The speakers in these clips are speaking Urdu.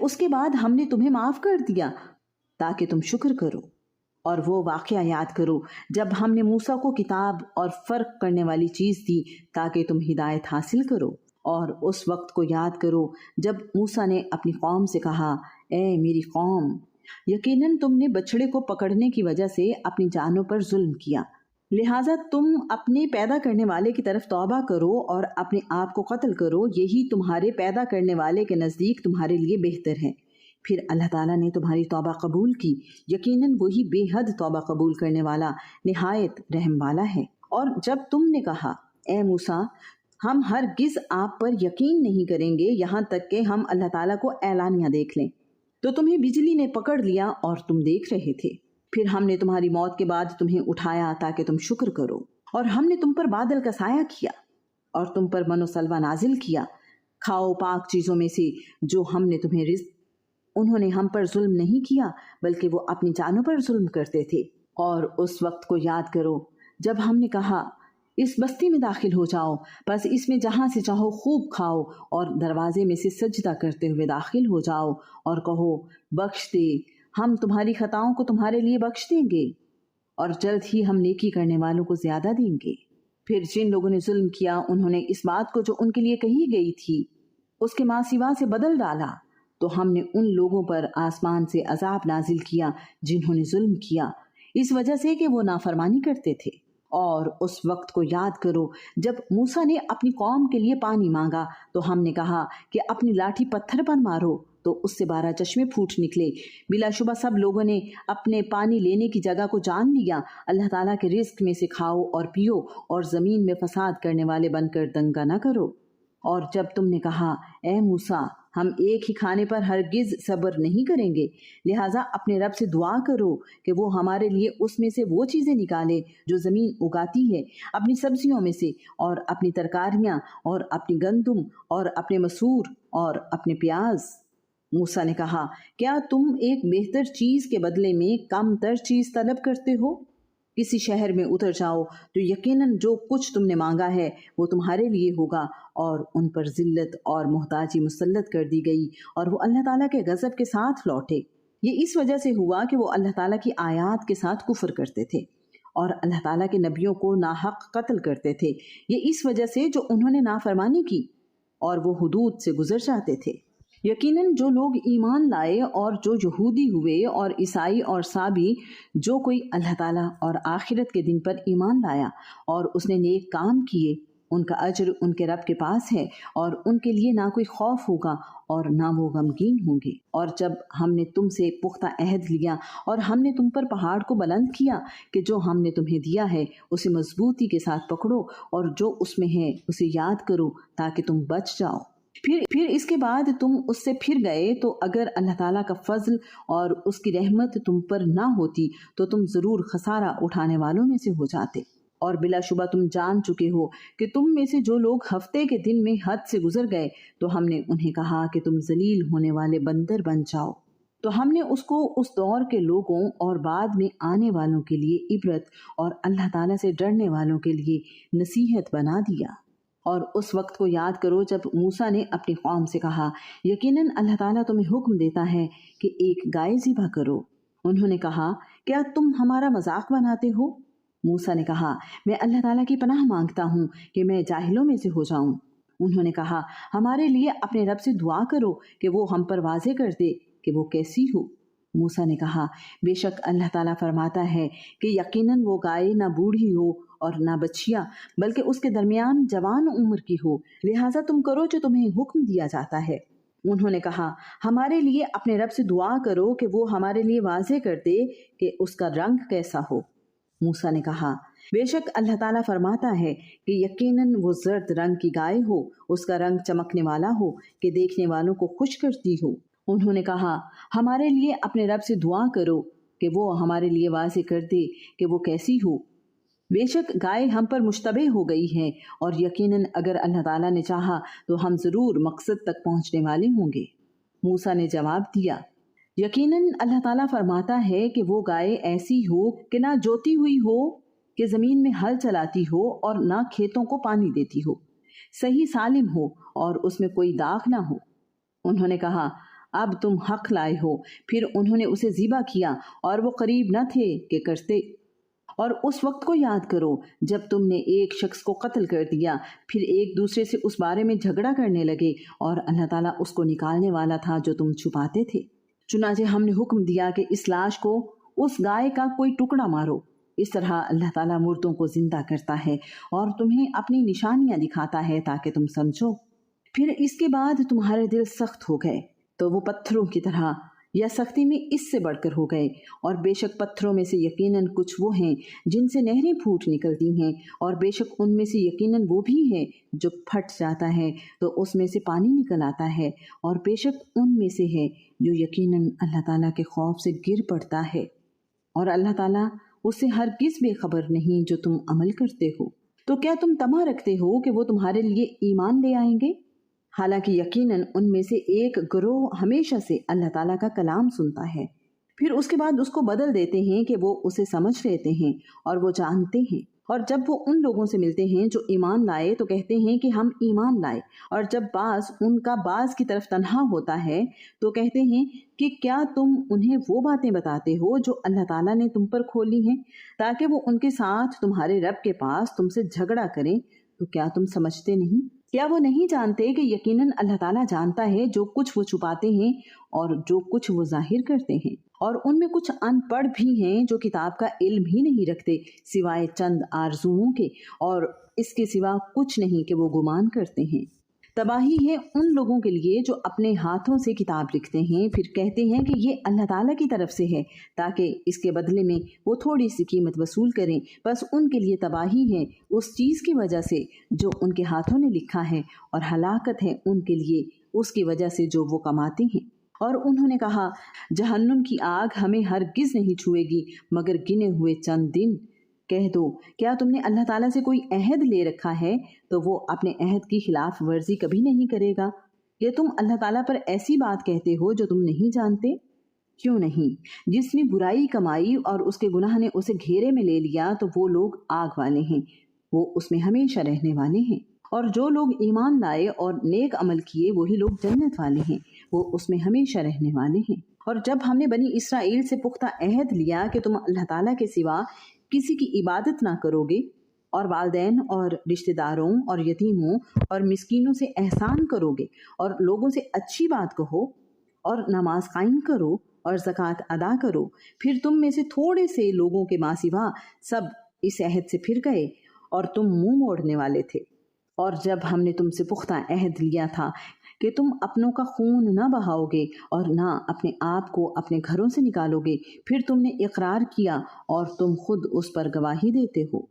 اس کے بعد ہم نے تمہیں معاف کر دیا تاکہ تم شکر کرو، اور وہ واقعہ یاد کرو جب ہم نے موسیٰ کو کتاب اور فرق کرنے والی چیز دی تاکہ تم ہدایت حاصل کرو، اور اس وقت کو یاد کرو جب موسیٰ نے اپنی قوم سے کہا، اے میری قوم، یقیناً تم نے بچھڑے کو پکڑنے کی وجہ سے اپنی جانوں پر ظلم کیا، لہٰذا تم اپنے پیدا کرنے والے کی طرف توبہ کرو اور اپنے آپ کو قتل کرو، یہی تمہارے پیدا کرنے والے کے نزدیک تمہارے لیے بہتر ہے۔ پھر اللہ تعالیٰ نے تمہاری توبہ قبول کی، یقیناً وہی بے حد توبہ قبول کرنے والا نہایت رحم والا ہے۔ اور جب تم نے کہا، اے موسیٰ، ہم ہرگز آپ پر یقین نہیں کریں گے یہاں تک کہ ہم اللہ تعالیٰ کو اعلانیہ دیکھ لیں، تو تمہیں بجلی نے پکڑ لیا اور تم دیکھ رہے تھے۔ پھر ہم نے تمہاری موت کے بعد تمہیں اٹھایا تاکہ تم شکر کرو، اور ہم نے تم پر بادل کا سایہ کیا اور تم پر من و سلوہ نازل کیا، کھاؤ پاک چیزوں میں سے جو ہم نے تمہیں رزق۔ انہوں نے ہم پر ظلم نہیں کیا بلکہ وہ اپنی جانوں پر ظلم کرتے تھے۔ اور اس وقت کو یاد کرو جب ہم نے کہا، اس بستی میں داخل ہو جاؤ، بس اس میں جہاں سے چاہو خوب کھاؤ اور دروازے میں سے سجدہ کرتے ہوئے داخل ہو جاؤ اور کہو، بخش دے، ہم تمہاری خطاؤں کو تمہارے لیے بخش دیں گے اور جلد ہی ہم نیکی کرنے والوں کو زیادہ دیں گے۔ پھر جن لوگوں نے ظلم کیا انہوں نے اس بات کو جو ان کے لیے کہی گئی تھی اس کے ماں سوا سے بدل ڈالا، تو ہم نے ان لوگوں پر آسمان سے عذاب نازل کیا جنہوں نے ظلم کیا، اس وجہ سے کہ وہ نافرمانی کرتے تھے۔ اور اس وقت کو یاد کرو جب موسیٰ نے اپنی قوم کے لیے پانی مانگا تو ہم نے کہا کہ اپنی لاٹھی پتھر پر مارو، تو اس سے 12 چشمے پھوٹ نکلے۔ بلا شبہ سب لوگوں نے اپنے پانی لینے کی جگہ کو جان لیا۔ اللہ تعالیٰ کے رزق میں سے کھاؤ اور پیو اور زمین میں فساد کرنے والے بن کر دنگا نہ کرو۔ اور جب تم نے کہا، اے موسیٰ، ہم ایک ہی کھانے پر ہرگز صبر نہیں کریں گے، لہٰذا اپنے رب سے دعا کرو کہ وہ ہمارے لیے اس میں سے وہ چیزیں نکالے جو زمین اگاتی ہے، اپنی سبزیوں میں سے، اور اپنی ترکاریاں، اور اپنی گندم، اور اپنے مسور، اور اپنے پیاز۔ موسیٰ نے کہا، کیا تم ایک بہتر چیز کے بدلے میں کم تر چیز طلب کرتے ہو؟ کسی شہر میں اتر جاؤ تو یقیناً جو کچھ تم نے مانگا ہے وہ تمہارے لیے ہوگا، اور ان پر ذلت اور محتاجی مسلط کر دی گئی، اور وہ اللہ تعالیٰ کے غضب کے ساتھ لوٹے۔ یہ اس وجہ سے ہوا کہ وہ اللہ تعالیٰ کی آیات کے ساتھ کفر کرتے تھے اور اللہ تعالیٰ کے نبیوں کو ناحق قتل کرتے تھے، یہ اس وجہ سے جو انہوں نے نافرمانی کی اور وہ حدود سے گزر جاتے تھے۔ یقیناً جو لوگ ایمان لائے اور جو یہودی ہوئے اور عیسائی اور صابی، جو کوئی اللہ تعالیٰ اور آخرت کے دن پر ایمان لایا اور اس نے نیک کام کیے، ان کا اجر ان کے رب کے پاس ہے، اور ان کے لیے نہ کوئی خوف ہوگا اور نہ وہ غمگین ہوں گے۔ اور جب ہم نے تم سے پختہ عہد لیا اور ہم نے تم پر پہاڑ کو بلند کیا کہ جو ہم نے تمہیں دیا ہے اسے مضبوطی کے ساتھ پکڑو اور جو اس میں ہے اسے یاد کرو تاکہ تم بچ جاؤ۔ پھر اس کے بعد تم اس سے پھر گئے تو اگر اللہ تعالیٰ کا فضل اور اس کی رحمت تم پر نہ ہوتی تو تم ضرور خسارہ اٹھانے والوں میں سے ہو جاتے۔ اور بلا شبہ تم جان چکے ہو کہ تم میں سے جو لوگ ہفتے کے دن میں حد سے گزر گئے تو ہم نے انہیں کہا کہ تم ذلیل ہونے والے بندر بن جاؤ، تو ہم نے اس کو اس دور کے لوگوں اور بعد میں آنے والوں کے لیے عبرت اور اللہ تعالیٰ سے ڈرنے والوں کے لیے نصیحت بنا دیا۔ اور اس وقت کو یاد کرو جب موسیٰ نے اپنی قوم سے کہا، یقیناً اللہ تعالیٰ تمہیں حکم دیتا ہے کہ ایک گائے ذبح کرو۔ انہوں نے کہا، کیا تم ہمارا مذاق بناتے ہو؟ موسیٰ نے کہا، میں اللہ تعالیٰ کی پناہ مانگتا ہوں کہ میں جاہلوں میں سے ہو جاؤں۔ انہوں نے کہا، ہمارے لیے اپنے رب سے دعا کرو کہ وہ ہم پر واضح کر دے کہ وہ کیسی ہو۔ موسیٰ نے کہا، بے شک اللہ تعالیٰ فرماتا ہے کہ یقیناً وہ گائے نہ بوڑھی ہو اور نہ بچیا بلکہ اس کے درمیان جوان عمر کی ہو، لہٰذا تم کرو جو تمہیں حکم دیا جاتا ہے۔ انہوں نے کہا، ہمارے لیے اپنے رب سے دعا کرو کہ وہ ہمارے لیے واضح کر دے کہ اس کا رنگ کیسا ہو۔ موسیٰ نے کہا، بے شک اللہ تعالیٰ فرماتا ہے کہ یقیناً وہ زرد رنگ کی گائے ہو، اس کا رنگ چمکنے والا ہو کہ دیکھنے والوں کو خوش کرتی ہو۔ انہوں نے کہا، ہمارے لیے اپنے رب سے دعا کرو کہ وہ ہمارے لیے واضح کر دے کہ وہ کیسی ہو۔ بے شک گائے ہم پر مشتبہ ہو گئی ہے، اور یقیناً اگر اللہ تعالیٰ نے چاہا تو ہم ضرور مقصد تک پہنچنے والے ہوں گے۔ موسیٰ نے جواب دیا، یقیناً اللہ تعالیٰ فرماتا ہے کہ وہ گائے ایسی ہو کہ نہ جوتی ہوئی ہو کہ زمین میں ہل چلاتی ہو اور نہ کھیتوں کو پانی دیتی ہو، صحیح سالم ہو اور اس میں کوئی داغ نہ ہو۔ انہوں نے کہا، اب تم حق لائے ہو۔ پھر انہوں نے اسے ذبح کیا اور وہ قریب نہ تھے کہ کرتے۔ اور اس وقت کو یاد کرو جب تم نے ایک شخص کو قتل کر دیا، پھر ایک دوسرے سے اس بارے میں جھگڑا کرنے لگے، اور اللہ تعالیٰ اس کو نکالنے والا تھا جو تم چھپاتے تھے۔ چنانچہ ہم نے حکم دیا کہ اس لاش کو اس گائے کا کوئی ٹکڑا مارو۔ اس طرح اللہ تعالیٰ مردوں کو زندہ کرتا ہے اور تمہیں اپنی نشانیاں دکھاتا ہے تاکہ تم سمجھو۔ پھر اس کے بعد تمہارے دل سخت ہو گئے تو وہ پتھروں کی طرح یا سختی میں اس سے بڑھ کر ہو گئے، اور بے شک پتھروں میں سے یقیناً کچھ وہ ہیں جن سے نہریں پھوٹ نکلتی ہیں، اور بے شک ان میں سے یقیناً وہ بھی ہے جو پھٹ جاتا ہے تو اس میں سے پانی نکل آتا ہے، اور بے شک ان میں سے ہے جو یقیناً اللہ تعالیٰ کے خوف سے گر پڑتا ہے، اور اللہ تعالیٰ اس سے ہرگز بے خبر نہیں جو تم عمل کرتے ہو۔ تو کیا تم طمع رکھتے ہو کہ وہ تمہارے لیے ایمان لے آئیں گے؟ حالانکہ یقیناً ان میں سے ایک گروہ ہمیشہ سے اللہ تعالیٰ کا کلام سنتا ہے، پھر اس کے بعد اس کو بدل دیتے ہیں کہ وہ اسے سمجھ لیتے ہیں اور وہ جانتے ہیں، اور جب وہ ان لوگوں سے ملتے ہیں جو ایمان لائے تو کہتے ہیں کہ ہم ایمان لائے، اور جب بعض ان کا بعض کی طرف تنہا ہوتا ہے تو کہتے ہیں کہ کیا تم انہیں وہ باتیں بتاتے ہو جو اللہ تعالیٰ نے تم پر کھولی ہیں تاکہ وہ ان کے ساتھ تمہارے رب کے پاس تم سے جھگڑا کریں؟ تو کیا تم سمجھتے نہیں؟ کیا وہ نہیں جانتے کہ یقیناً اللہ تعالیٰ جانتا ہے جو کچھ وہ چھپاتے ہیں اور جو کچھ وہ ظاہر کرتے ہیں؟ اور ان میں کچھ ان پڑھ بھی ہیں جو کتاب کا علم ہی نہیں رکھتے سوائے چند آرزوؤں کے، اور اس کے سوا کچھ نہیں کہ وہ گمان کرتے ہیں۔ تباہی ہے ان لوگوں کے لیے جو اپنے ہاتھوں سے کتاب لکھتے ہیں پھر کہتے ہیں کہ یہ اللہ تعالیٰ کی طرف سے ہے تاکہ اس کے بدلے میں وہ تھوڑی سی قیمت وصول کریں، بس ان کے لیے تباہی ہے اس چیز کی وجہ سے جو ان کے ہاتھوں نے لکھا ہے، اور ہلاکت ہے ان کے لیے اس کی وجہ سے جو وہ کماتے ہیں۔ اور انہوں نے کہا جہنم کی آگ ہمیں ہرگز نہیں چھوئے گی مگر گنے ہوئے چند دن۔ کہہ دو کیا تم نے اللہ تعالیٰ سے کوئی عہد لے رکھا ہے تو وہ اپنے عہد کی خلاف ورزی کبھی نہیں کرے گا؟ یا تم اللہ تعالیٰ پر ایسی بات کہتے ہو جو تم نہیں جانتے؟ کیوں نہیں، جس نے برائی کمائی اور اس کے گناہ نے اسے گھیرے میں لے لیا تو وہ لوگ آگ والے ہیں، وہ اس میں ہمیشہ رہنے والے ہیں، اور جو لوگ ایمان لائے اور نیک عمل کیے وہی لوگ جنت والے ہیں، وہ اس میں ہمیشہ رہنے والے ہیں۔ اور جب ہم نے بنی اسرائیل سے پختہ عہد لیا کہ تم اللہ تعالیٰ کے سوا کسی کی عبادت نہ کرو گے، اور والدین اور رشتہ داروں اور یتیموں اور مسکینوں سے احسان کرو گے، اور لوگوں سے اچھی بات کہو، اور نماز قائم کرو اور زکوٰۃ ادا کرو، پھر تم میں سے تھوڑے سے لوگوں کے ماں سوا سب اس عہد سے پھر گئے اور تم منہ موڑنے والے تھے۔ اور جب ہم نے تم سے پختہ عہد لیا تھا کہ تم اپنوں کا خون نہ بہاؤ گے اور نہ اپنے آپ کو اپنے گھروں سے نکالو گے، پھر تم نے اقرار کیا اور تم خود اس پر گواہی دیتے ہو،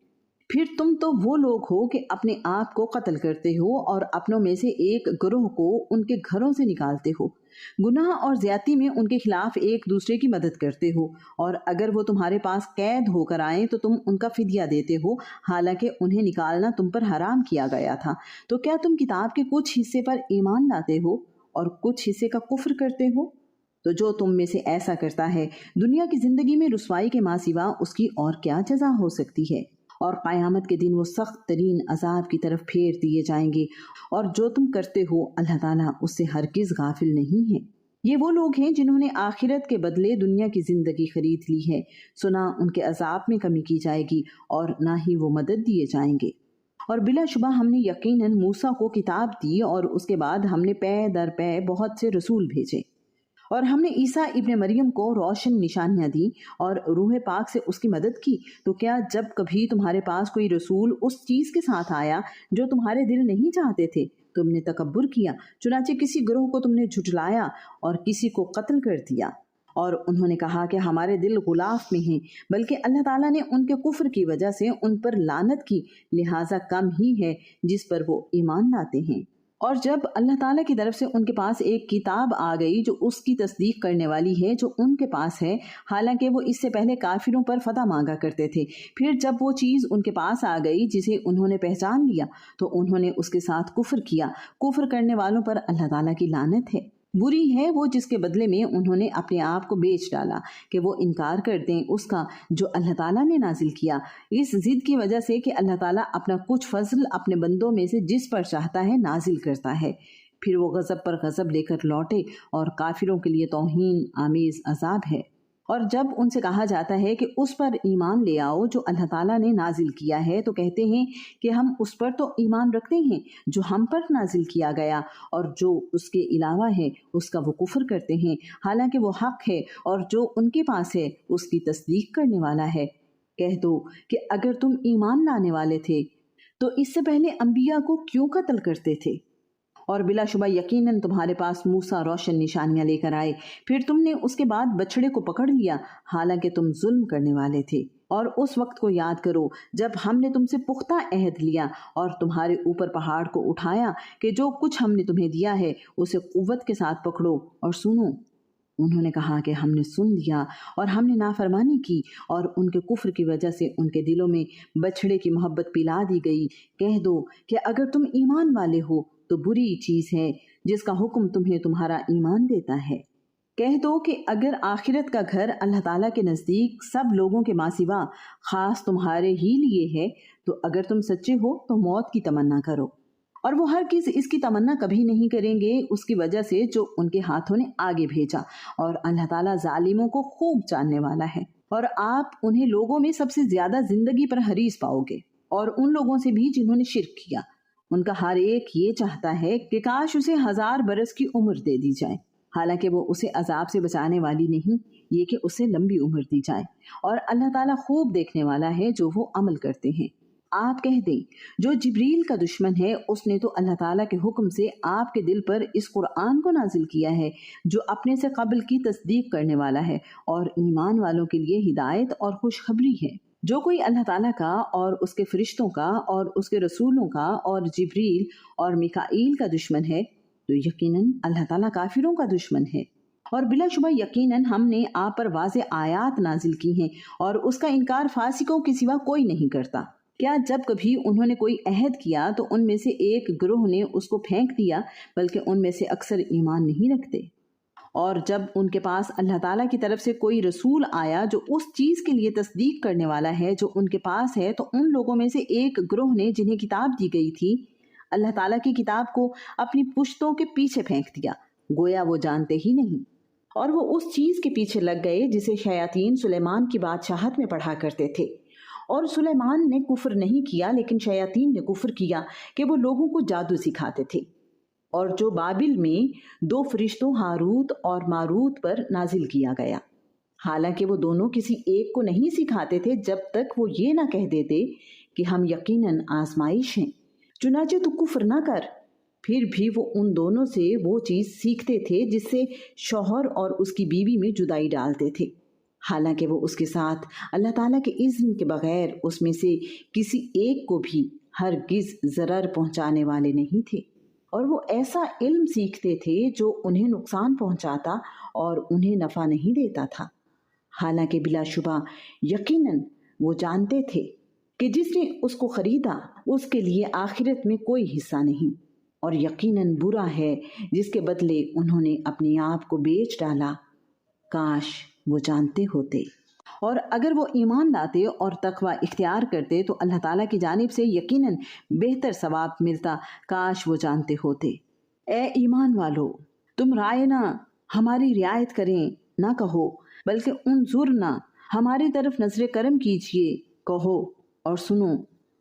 پھر تم تو وہ لوگ ہو کہ اپنے آپ کو قتل کرتے ہو اور اپنوں میں سے ایک گروہ کو ان کے گھروں سے نکالتے ہو، گناہ اور زیادتی میں ان کے خلاف ایک دوسرے کی مدد کرتے ہو، اور اگر وہ تمہارے پاس قید ہو کر آئیں تو تم ان کا فدیہ دیتے ہو، حالانکہ انہیں نکالنا تم پر حرام کیا گیا تھا۔ تو کیا تم کتاب کے کچھ حصے پر ایمان لاتے ہو اور کچھ حصے کا کفر کرتے ہو؟ تو جو تم میں سے ایسا کرتا ہے دنیا کی زندگی میں رسوائی کے ماں سوا اس کی اور کیا جزا ہو سکتی ہے، اور قیامت کے دن وہ سخت ترین عذاب کی طرف پھیر دیے جائیں گے، اور جو تم کرتے ہو اللہ تعالیٰ اس سے ہرگز غافل نہیں ہے۔ یہ وہ لوگ ہیں جنہوں نے آخرت کے بدلے دنیا کی زندگی خرید لی ہے، سنا ان کے عذاب میں کمی کی جائے گی اور نہ ہی وہ مدد دیے جائیں گے۔ اور بلا شبہ ہم نے یقیناً موسیٰ کو کتاب دی، اور اس کے بعد ہم نے پے در پے بہت سے رسول بھیجے، اور ہم نے عیسیٰ ابن مریم کو روشن نشانیاں دی اور روح پاک سے اس کی مدد کی۔ تو کیا جب کبھی تمہارے پاس کوئی رسول اس چیز کے ساتھ آیا جو تمہارے دل نہیں چاہتے تھے، تم نے تکبر کیا، چنانچہ کسی گروہ کو تم نے جھٹلایا اور کسی کو قتل کر دیا، اور انہوں نے کہا کہ ہمارے دل غلاف میں ہیں، بلکہ اللہ تعالیٰ نے ان کے کفر کی وجہ سے ان پر لعنت کی، لہٰذا کم ہی ہے جس پر وہ ایمان لاتے ہیں۔ اور جب اللہ تعالیٰ کی طرف سے ان کے پاس ایک کتاب آ گئی جو اس کی تصدیق کرنے والی ہے جو ان کے پاس ہے، حالانکہ وہ اس سے پہلے کافروں پر فتح مانگا کرتے تھے، پھر جب وہ چیز ان کے پاس آ گئی جسے انہوں نے پہچان لیا تو انہوں نے اس کے ساتھ کفر کیا۔ کفر کرنے والوں پر اللہ تعالیٰ کی لعنت ہے۔ بری ہے وہ جس کے بدلے میں انہوں نے اپنے آپ کو بیچ ڈالا کہ وہ انکار کر دیں اس کا جو اللہ تعالیٰ نے نازل کیا، اس ضد کی وجہ سے کہ اللہ تعالیٰ اپنا کچھ فضل اپنے بندوں میں سے جس پر چاہتا ہے نازل کرتا ہے، پھر وہ غضب پر غضب لے کر لوٹے اور کافروں کے لیے توہین آمیز عذاب ہے۔ اور جب ان سے کہا جاتا ہے کہ اس پر ایمان لے آؤ جو اللہ تعالیٰ نے نازل کیا ہے، تو کہتے ہیں کہ ہم اس پر تو ایمان رکھتے ہیں جو ہم پر نازل کیا گیا، اور جو اس کے علاوہ ہے اس کا وہ کفر کرتے ہیں، حالانکہ وہ حق ہے اور جو ان کے پاس ہے اس کی تصدیق کرنے والا ہے۔ کہہ دو کہ اگر تم ایمان لانے والے تھے تو اس سے پہلے انبیاء کو کیوں قتل کرتے تھے؟ اور بلا شبہ یقیناً تمہارے پاس موسیٰ روشن نشانیاں لے کر آئے، پھر تم نے اس کے بعد بچھڑے کو پکڑ لیا حالانکہ تم ظلم کرنے والے تھے۔ اور اس وقت کو یاد کرو جب ہم نے تم سے پختہ عہد لیا اور تمہارے اوپر پہاڑ کو اٹھایا کہ جو کچھ ہم نے تمہیں دیا ہے اسے قوت کے ساتھ پکڑو اور سنو۔ انہوں نے کہا کہ ہم نے سن لیا اور ہم نے نافرمانی کی، اور ان کے کفر کی وجہ سے ان کے دلوں میں بچھڑے کی محبت پلا دی گئی۔ کہہ دو کہ اگر تم ایمان والے ہو تو بری چیز ہے جس کا حکم تمہیں تمہارا ایمان دیتا ہے۔ کہہ دو کہ اگر آخرت کا گھر اللہ تعالیٰ کے نزدیک سب لوگوں کے ماں سوا خاص تمہارے ہی لیے ہے، تو اگر تم سچے ہو تو موت کی تمنا کرو۔ اور وہ ہرگز اس کی تمنا کبھی نہیں کریں گے اس کی وجہ سے جو ان کے ہاتھوں نے آگے بھیجا، اور اللہ تعالیٰ ظالموں کو خوب جاننے والا ہے۔ اور آپ انہیں لوگوں میں سب سے زیادہ زندگی پر حریص پاؤ گے، اور ان لوگوں سے بھی جنہوں نے شرک کیا۔ ان کا ہر ایک یہ چاہتا ہے کہ کاش اسے 1000 برس کی عمر دے دی جائے، حالانکہ وہ اسے عذاب سے بچانے والی نہیں، یہ کہ اسے لمبی عمر دی جائے، اور اللہ تعالیٰ خوب دیکھنے والا ہے جو وہ عمل کرتے ہیں۔ آپ کہہ دیں جو جبریل کا دشمن ہے اس نے تو اللہ تعالیٰ کے حکم سے آپ کے دل پر اس قرآن کو نازل کیا ہے جو اپنے سے قبل کی تصدیق کرنے والا ہے اور ایمان والوں کے لیے ہدایت اور خوشخبری ہے۔ جو کوئی اللہ تعالیٰ کا اور اس کے فرشتوں کا اور اس کے رسولوں کا اور جبریل اور میکائیل کا دشمن ہے تو یقیناً اللہ تعالیٰ کافروں کا دشمن ہے۔ اور بلا شبہ یقیناً ہم نے آپ پر واضح آیات نازل کی ہیں اور اس کا انکار فاسقوں کے سوا کوئی نہیں کرتا۔ کیا جب کبھی انہوں نے کوئی عہد کیا تو ان میں سے ایک گروہ نے اس کو پھینک دیا، بلکہ ان میں سے اکثر ایمان نہیں رکھتے۔ اور جب ان کے پاس اللہ تعالیٰ کی طرف سے کوئی رسول آیا جو اس چیز کے لیے تصدیق کرنے والا ہے جو ان کے پاس ہے، تو ان لوگوں میں سے ایک گروہ نے جنہیں کتاب دی گئی تھی اللہ تعالیٰ کی کتاب کو اپنی پشتوں کے پیچھے پھینک دیا، گویا وہ جانتے ہی نہیں۔ اور وہ اس چیز کے پیچھے لگ گئے جسے شیاطین سلیمان کی بادشاہت میں پڑھا کرتے تھے۔ اور سلیمان نے کفر نہیں کیا لیکن شیاطین نے کفر کیا کہ وہ لوگوں کو جادو سکھاتے تھے۔ اور جو بابل میں 2 فرشتوں ہاروت اور ماروت پر نازل کیا گیا، حالانکہ وہ دونوں کسی ایک کو نہیں سکھاتے تھے جب تک وہ یہ نہ کہہ دیتے کہ ہم یقیناً آزمائش ہیں، چنانچہ تو کفر نہ کر۔ پھر بھی وہ ان دونوں سے وہ چیز سیکھتے تھے جس سے شوہر اور اس کی بیوی میں جدائی ڈالتے تھے، حالانکہ وہ اس کے ساتھ اللہ تعالیٰ کے اذن کے بغیر اس میں سے کسی ایک کو بھی ہرگز ضرر پہنچانے والے نہیں تھے۔ اور وہ ایسا علم سیکھتے تھے جو انہیں نقصان پہنچاتا اور انہیں نفع نہیں دیتا تھا، حالانکہ بلا شبہ یقیناً وہ جانتے تھے کہ جس نے اس کو خریدا اس کے لیے آخرت میں کوئی حصہ نہیں، اور یقیناً برا ہے جس کے بدلے انہوں نے اپنے آپ کو بیچ ڈالا۔ کاش وہ جانتے ہوتے، اور اگر وہ ایمان لاتے اور تقوی اختیار کرتے تو اللہ تعالیٰ کی جانب سے یقیناً بہتر ثواب ملتا۔ کاش وہ جانتے ہوتے۔ اے ایمان والو، تم رائنا ہماری رعایت کریں نہ کہو، بلکہ انظرنا ہماری طرف نظر کرم کیجئے کہو، اور سنو،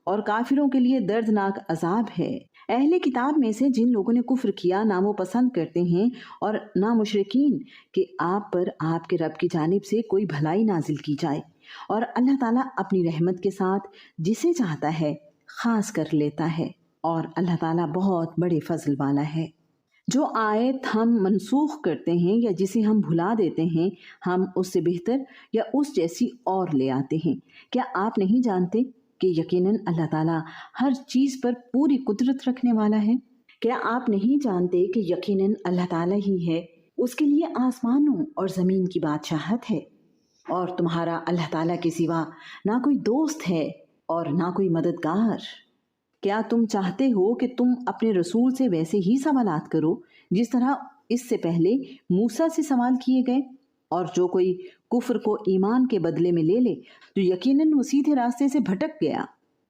اور کافروں کے لیے دردناک عذاب ہے۔ اہل کتاب میں سے جن لوگوں نے کفر کیا نہ وہ پسند کرتے ہیں اور نہ مشرکین کہ آپ پر آپ کے رب کی جانب سے کوئی بھلائی نازل کی جائے، اور اللہ تعالیٰ اپنی رحمت کے ساتھ جسے چاہتا ہے خاص کر لیتا ہے، اور اللہ تعالیٰ بہت بڑے فضل والا ہے۔ جو آیت ہم منسوخ کرتے ہیں یا جسے ہم بھلا دیتے ہیں ہم اس سے بہتر یا اس جیسی اور لے آتے ہیں۔ کیا آپ نہیں جانتے کہ یقیناً اللہ تعالیٰ ہر چیز پر پوری قدرت رکھنے والا ہے؟ کیا آپ نہیں جانتے کہ یقیناً اللہ تعالیٰ ہی ہے، اس کے لیے آسمانوں اور زمین کی بادشاہت ہے، اور تمہارا اللہ تعالیٰ کے سوا نہ کوئی دوست ہے اور نہ کوئی مددگار۔ کیا تم چاہتے ہو کہ تم اپنے رسول سے ویسے ہی سوالات کرو جس طرح اس سے پہلے موسیٰ سے سوال کیے گئے؟ اور جو کوئی کفر کو ایمان کے بدلے میں لے لے تو یقیناً وہ سیدھے راستے سے بھٹک گیا۔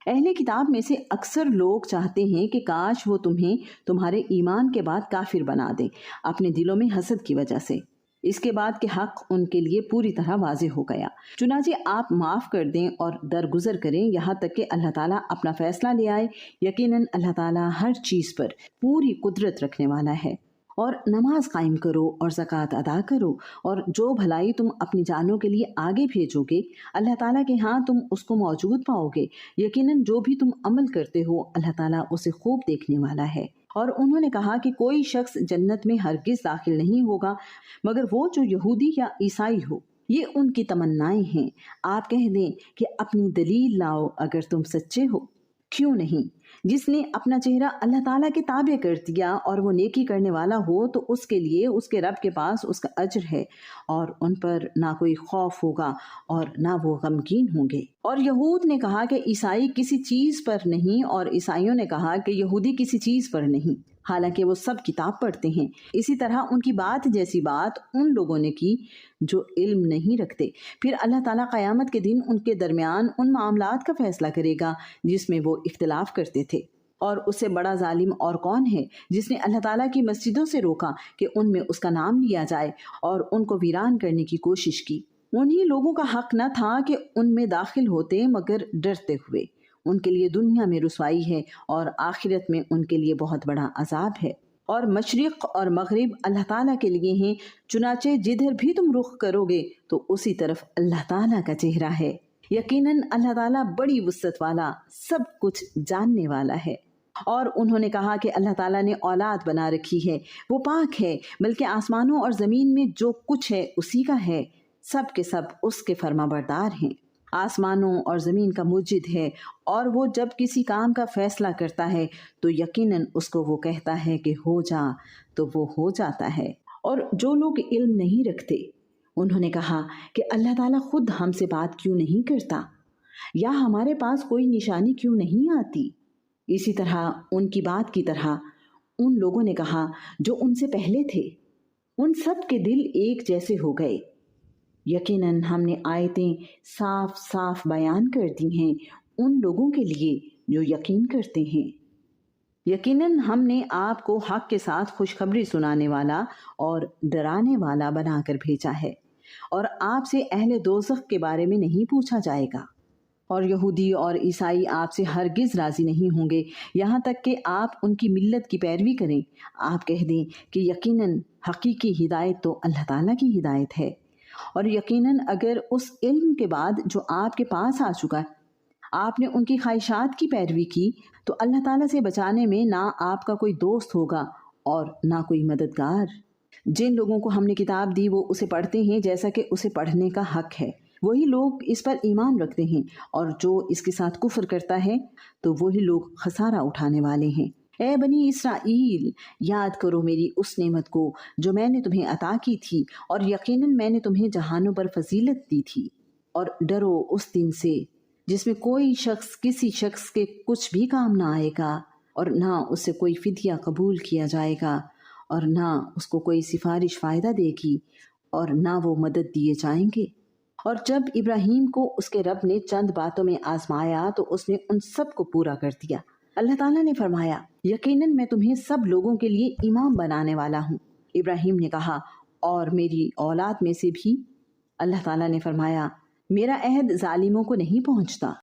اہل کتاب میں سے اکثر لوگ چاہتے ہیں کہ کاش وہ تمہیں تمہارے ایمان کے بعد کافر بنا دیں، اپنے دلوں میں حسد کی وجہ سے۔ اس کے بعد کہ حق ان کے لیے پوری طرح واضح ہو گیا، چنانچہ آپ معاف کر دیں اور درگزر کریں یہاں تک کہ اللہ تعالیٰ اپنا فیصلہ لے آئے۔ یقیناً اللہ تعالیٰ ہر چیز پر پوری قدرت رکھنے والا ہے۔ اور نماز قائم کرو اور زکوٰۃ ادا کرو، اور جو بھلائی تم اپنی جانوں کے لیے آگے بھیجو گے اللہ تعالیٰ کے ہاں تم اس کو موجود پاؤ گے۔ یقیناً جو بھی تم عمل کرتے ہو اللہ تعالیٰ اسے خوب دیکھنے والا ہے۔ اور انہوں نے کہا کہ کوئی شخص جنت میں ہرگز داخل نہیں ہوگا مگر وہ جو یہودی یا عیسائی ہو، یہ ان کی تمنائیں ہیں۔ آپ کہہ دیں کہ اپنی دلیل لاؤ اگر تم سچے ہو۔ کیوں نہیں؟ جس نے اپنا چہرہ اللہ تعالیٰ کے تابع کر دیا اور وہ نیکی کرنے والا ہو تو اس کے لیے اس کے رب کے پاس اس کا اجر ہے، اور ان پر نہ کوئی خوف ہوگا اور نہ وہ غمگین ہوں گے۔ اور یہود نے کہا کہ عیسائی کسی چیز پر نہیں، اور عیسائیوں نے کہا کہ یہودی کسی چیز پر نہیں، حالانکہ وہ سب کتاب پڑھتے ہیں۔ اسی طرح ان کی بات جیسی بات ان لوگوں نے کی جو علم نہیں رکھتے۔ پھر اللہ تعالیٰ قیامت کے دن ان کے درمیان ان معاملات کا فیصلہ کرے گا جس میں وہ اختلاف کرتے تھے۔ اور اس سے بڑا ظالم اور کون ہے جس نے اللہ تعالیٰ کی مسجدوں سے روکا کہ ان میں اس کا نام لیا جائے اور ان کو ویران کرنے کی کوشش کی۔ انہی لوگوں کا حق نہ تھا کہ ان میں داخل ہوتے مگر ڈرتے ہوئے۔ ان کے لیے دنیا میں رسوائی ہے اور آخرت میں ان کے لیے بہت بڑا عذاب ہے۔ اور مشرق اور مغرب اللہ تعالیٰ کے لیے ہیں، چنانچہ جدھر بھی تم رخ کرو گے تو اسی طرف اللہ تعالیٰ کا چہرہ ہے۔ یقیناً اللہ تعالیٰ بڑی وسعت والا، سب کچھ جاننے والا ہے۔ اور انہوں نے کہا کہ اللہ تعالیٰ نے اولاد بنا رکھی ہے، وہ پاک ہے، بلکہ آسمانوں اور زمین میں جو کچھ ہے اسی کا ہے، سب کے سب اس کے فرما بردار ہیں۔ آسمانوں اور زمین کا مجد ہے، اور وہ جب کسی کام کا فیصلہ کرتا ہے تو یقیناً اس کو وہ کہتا ہے کہ ہو جا تو وہ ہو جاتا ہے۔ اور جو لوگ علم نہیں رکھتے انہوں نے کہا کہ اللہ تعالیٰ خود ہم سے بات کیوں نہیں کرتا، یا ہمارے پاس کوئی نشانی کیوں نہیں آتی۔ اسی طرح ان کی بات کی طرح ان لوگوں نے کہا جو ان سے پہلے تھے، ان سب کے دل ایک جیسے ہو گئے۔ یقیناً ہم نے آیتیں صاف صاف بیان کر دی ہیں ان لوگوں کے لیے جو یقین کرتے ہیں۔ یقیناً ہم نے آپ کو حق کے ساتھ خوشخبری سنانے والا اور ڈرانے والا بنا کر بھیجا ہے، اور آپ سے اہل دوزخ کے بارے میں نہیں پوچھا جائے گا۔ اور یہودی اور عیسائی آپ سے ہرگز راضی نہیں ہوں گے یہاں تک کہ آپ ان کی ملت کی پیروی کریں۔ آپ کہہ دیں کہ یقیناً حقیقی ہدایت تو اللہ تعالیٰ کی ہدایت ہے، اور یقیناً اگر اس علم کے بعد جو آپ کے پاس آ چکا آپ نے ان کی خواہشات کی پیروی کی تو اللہ تعالیٰ سے بچانے میں نہ آپ کا کوئی دوست ہوگا اور نہ کوئی مددگار۔ جن لوگوں کو ہم نے کتاب دی وہ اسے پڑھتے ہیں جیسا کہ اسے پڑھنے کا حق ہے، وہی لوگ اس پر ایمان رکھتے ہیں، اور جو اس کے ساتھ کفر کرتا ہے تو وہی لوگ خسارہ اٹھانے والے ہیں۔ اے بنی اسرائیل، یاد کرو میری اس نعمت کو جو میں نے تمہیں عطا کی تھی، اور یقیناً میں نے تمہیں جہانوں پر فضیلت دی تھی۔ اور ڈرو اس دن سے جس میں کوئی شخص کسی شخص کے کچھ بھی کام نہ آئے گا، اور نہ اس سے کوئی فدیہ قبول کیا جائے گا، اور نہ اس کو کوئی سفارش فائدہ دے گی، اور نہ وہ مدد دیے جائیں گے۔ اور جب ابراہیم کو اس کے رب نے چند باتوں میں آزمایا تو اس نے ان سب کو پورا کر دیا۔ اللہ تعالیٰ نے فرمایا یقیناً میں تمہیں سب لوگوں کے لیے امام بنانے والا ہوں۔ ابراہیم نے کہا اور میری اولاد میں سے بھی؟ اللہ تعالیٰ نے فرمایا میرا عہد ظالموں کو نہیں پہنچتا۔